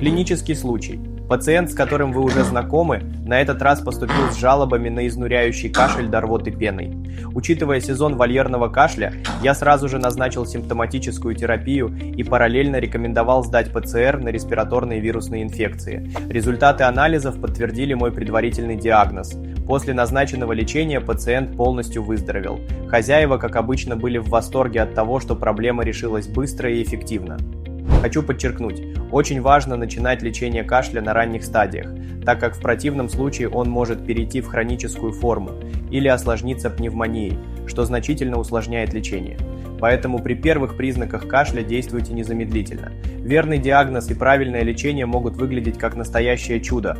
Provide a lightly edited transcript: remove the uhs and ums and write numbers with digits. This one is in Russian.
Клинический случай. Пациент, с которым вы уже знакомы, на этот раз поступил с жалобами на изнуряющий кашель до рвоты пеной. Учитывая сезон вольерного кашля, я сразу же назначил симптоматическую терапию и параллельно рекомендовал сдать ПЦР на респираторные вирусные инфекции. Результаты анализов подтвердили мой предварительный диагноз. После назначенного лечения пациент полностью выздоровел. Хозяева, как обычно, были в восторге от того, что проблема решилась быстро и эффективно. Хочу подчеркнуть, очень важно начинать лечение кашля на ранних стадиях, так как в противном случае он может перейти в хроническую форму или осложниться пневмонией, что значительно усложняет лечение. Поэтому при первых признаках кашля действуйте незамедлительно. Верный диагноз и правильное лечение могут выглядеть как настоящее чудо.